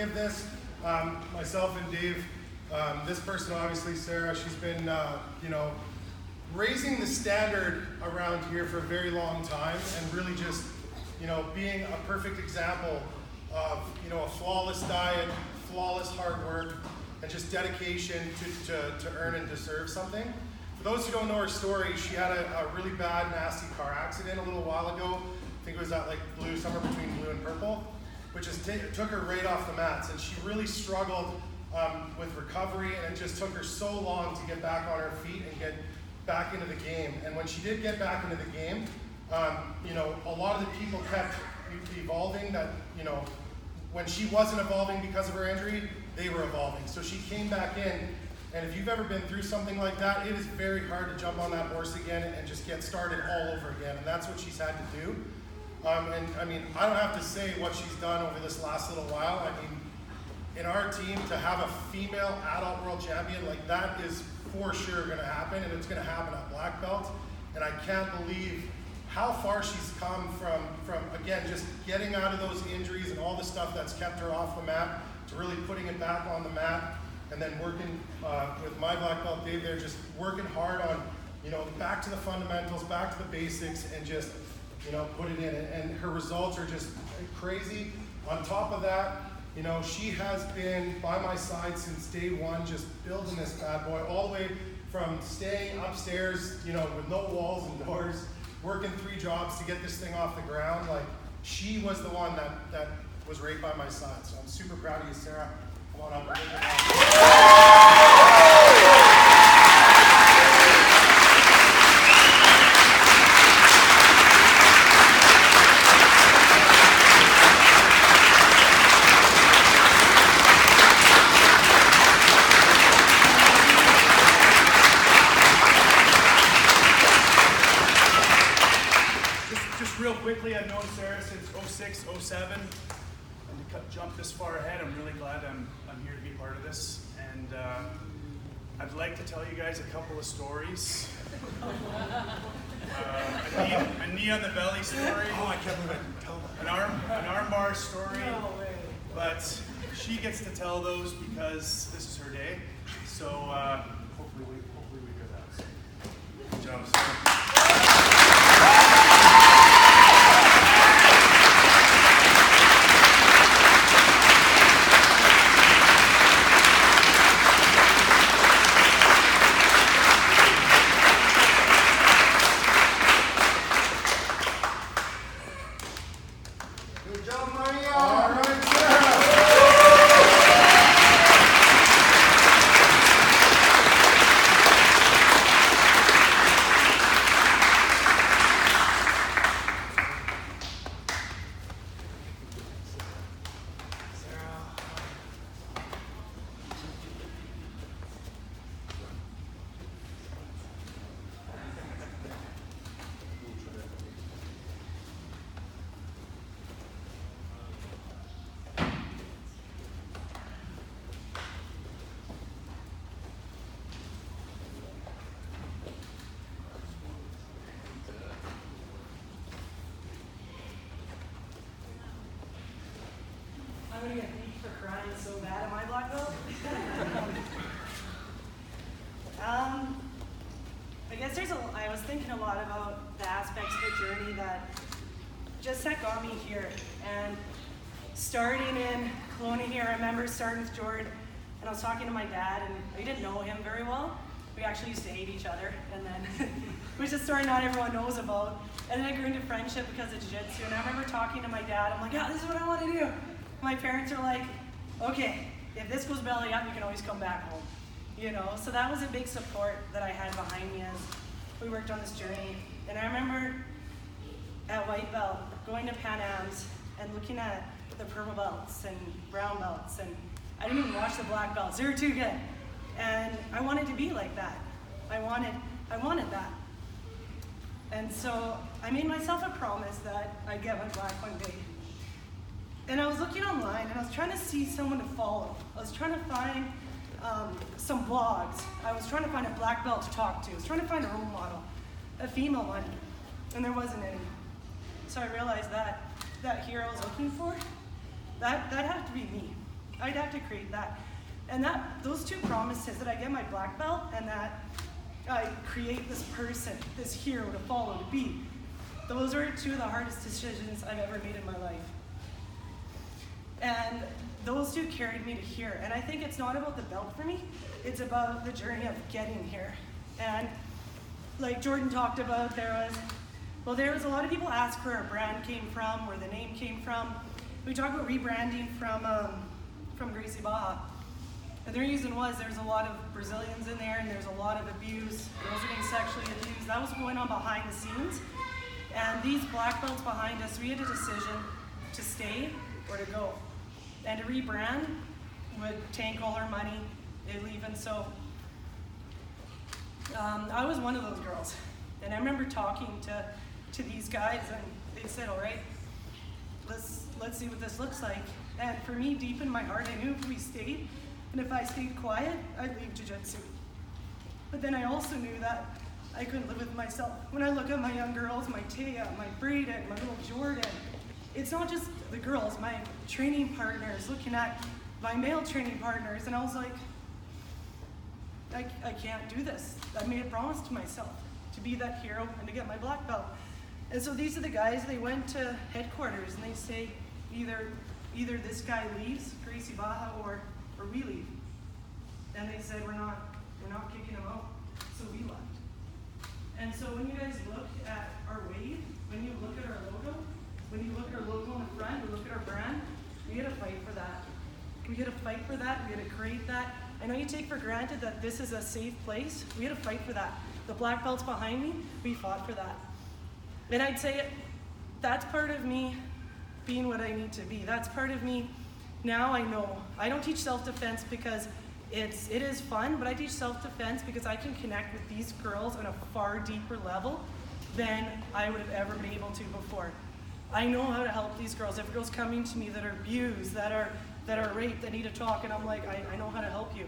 of this, myself and Dave, this person obviously, Sarah, she's been, raising the standard around here for a very long time and really just, being a perfect example of, a flawless diet, flawless hard work, and just dedication to earn and deserve something. For those who don't know her story, she had a really bad, nasty car accident a little while ago. I think it was at like blue, somewhere between blue and purple, which just took her right off the mats. And she really struggled with recovery, and it just took her so long to get back on her feet and get back into the game. And when she did get back into the game, a lot of the people kept evolving that, when she wasn't evolving because of her injury, they were evolving. So she came back in, and if you've ever been through something like that, it is very hard to jump on that horse again and just get started all over again, and that's what she's had to do. I don't have to say what she's done over this last little while. In our team, to have a female adult world champion, like that is for sure gonna happen, and it's gonna happen at black belt, and I can't believe how far she's come from again, just getting out of those injuries and all the stuff that's kept her off the mat to really putting it back on the mat, and then working with my black belt Dave there, just working hard on, back to the fundamentals, back to the basics, and just, put it in. And her results are just crazy. On top of that, she has been by my side since day one, just building this bad boy, all the way from staying upstairs, with no walls and doors, working 3 jobs to get this thing off the ground. Like, she was the one that was right by my side. So I'm super proud of you, Sarah. Come on up. Real quickly, I've known Sarah since 06, 07, and to jump this far ahead, I'm really glad I'm here to be part of this. And I'd like to tell you guys a couple of stories. A knee on the belly story. Oh, I can't believe it. Tell them. An arm bar story. No way. But she gets to tell those because this is her day. So hopefully we hear that. Good job, Sarah. I'm gonna get beat for crying so bad at my black belt. I guess I was thinking a lot about the aspects of the journey that got me here. And starting in Kelowna here, I remember starting with Jordan, and I was talking to my dad, and we didn't know him very well. We actually used to hate each other, and then which is a story not everyone knows about. And then I grew into friendship because of jiu-jitsu, and I remember talking to my dad, I'm like, yeah, this is what I want to do. My parents are like, okay, if this goes belly up, you can always come back home. So that was a big support that I had behind me as we worked on this journey. And I remember at white belt, going to Pan Am's and looking at the purple belts and brown belts, and I didn't even watch the black belts. They were too good. And I wanted to be like that. I wanted that. And so I made myself a promise that I'd get my black one day. And I was looking online, and I was trying to see someone to follow. I was trying to find some blogs. I was trying to find a black belt to talk to. I was trying to find a role model, a female one, and there wasn't any. So I realized that hero I was looking for, that had to be me. I'd have to create that. And those two promises, that I get my black belt and that I create this person, this hero to follow, to be, those are two of the hardest decisions I've ever made in my life. And those two carried me to here. And I think it's not about the belt for me, it's about the journey of getting here. And like Jordan talked about, there was a lot of people ask where our brand came from, where the name came from. We talk about rebranding from Gracie Baja. And the reason was there's a lot of Brazilians in there and there's a lot of abuse. Girls are getting sexually abused. That was going on behind the scenes. And these black belts behind us, we had a decision to stay or to go. And to rebrand would tank all our money, they'd leave. And so I was one of those girls. And I remember talking to these guys and they said, all right, let's see what this looks like. And for me, deep in my heart, I knew if we stayed, and if I stayed quiet, I'd leave jiu-jitsu. But then I also knew that I couldn't live with myself. When I look at my young girls, my Taya, my Braden, my little Jordan, it's not just the girls, my training partners, looking at my male training partners, and I was like, I can't do this. I made a promise to myself to be that hero and to get my black belt. And so these are the guys, they went to headquarters and they say, either this guy leaves, Gracie Baja, or we leave. And they said, we're not kicking him out, so we left. And so when you guys look at our wave, when you look at our logo, when you look at our logo in the front, you look at our brand, we had to fight for that. We had to fight for that, we had to create that. I know you take for granted that this is a safe place. We had to fight for that. The black belts behind me, we fought for that. And I'd say that's part of me being what I need to be. That's part of me. Now I know. I don't teach self-defense because it is fun, but I teach self-defense because I can connect with these girls on a far deeper level than I would have ever been able to before. I know how to help these girls. If girls coming to me that are abused, that are raped, that need to talk, and I'm like, I know how to help you.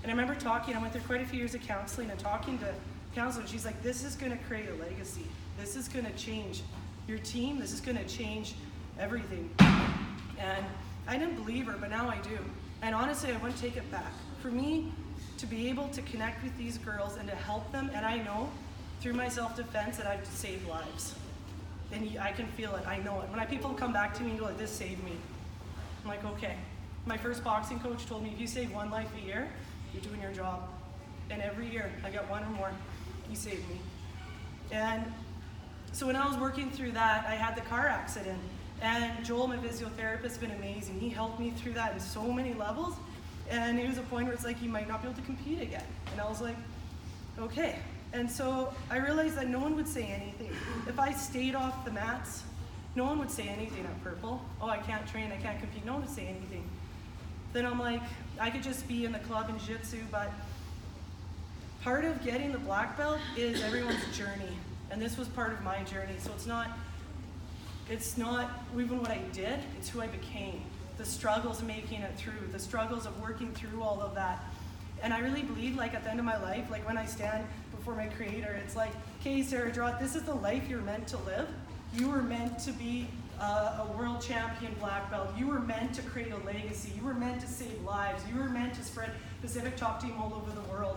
And I remember talking, I went through quite a few years of counseling and talking to counselor, and she's like, this is gonna create a legacy. This is gonna change your team. This is gonna change everything. And I didn't believe her, but now I do. And honestly, I wouldn't take it back. For me to be able to connect with these girls and to help them, and I know through my self-defense that I've saved lives. And I can feel it, I know it. When people come back to me and go like, this saved me, I'm like, okay. My first boxing coach told me, if you save one life a year, you're doing your job. And every year, I got one or more, he saved me. And so when I was working through that, I had the car accident. And Joel, my physiotherapist, has been amazing. He helped me through that in so many levels. And it was a point where it's like, you might not be able to compete again. And I was like, okay. And so I realized that no one would say anything. If I stayed off the mats, no one would say anything at Purple. Oh, I can't train, I can't compete. No one would say anything. Then I'm like, I could just be in the club in jiu-jitsu, but part of getting the black belt is everyone's journey. And this was part of my journey. So it's not even what I did, it's who I became. The struggles of making it through, the struggles of working through all of that. And I really believe, like, at the end of my life, like when I stand before my creator, it's like, okay, Sarah Draht, this is the life you're meant to live. You were meant to be a world champion black belt. You were meant to create a legacy. You were meant to save lives. You were meant to spread Pacific Top Team all over the world.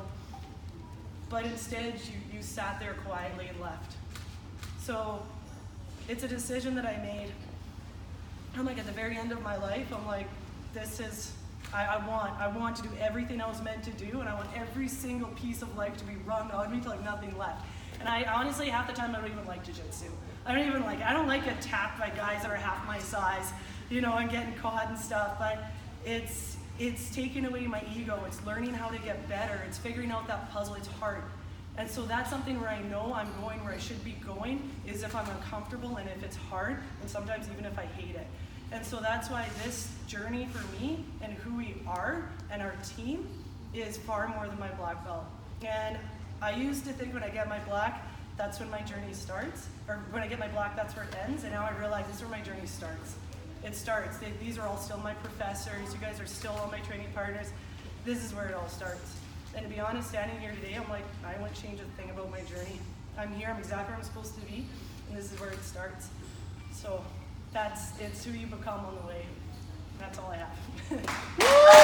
But instead, you sat there quietly and left. So it's a decision that I made. I'm like, at the very end of my life, I'm like, this is, I want to do everything I was meant to do, and I want every single piece of life to be wrung out of me till like nothing left. And I honestly, half the time, I don't even like jiu-jitsu. I don't like getting tapped by guys that are half my size, you know, and getting caught and stuff, but it's taking away my ego. It's learning how to get better. It's figuring out that puzzle. It's hard. And so that's something where I know I'm going where I should be going, is if I'm uncomfortable and if it's hard, and sometimes even if I hate it. And so that's why this journey for me and who we are and our team is far more than my black belt. And I used to think when I get my black, that's when my journey starts. Or when I get my black, that's where it ends. And now I realize this is where my journey starts. It starts. These are all still my professors. You guys are still all my training partners. This is where it all starts. And to be honest, standing here today, I'm like, I wouldn't change a thing about my journey. I'm here, I'm exactly where I'm supposed to be, and this is where it starts. So it's who you become on the way. That's all I have.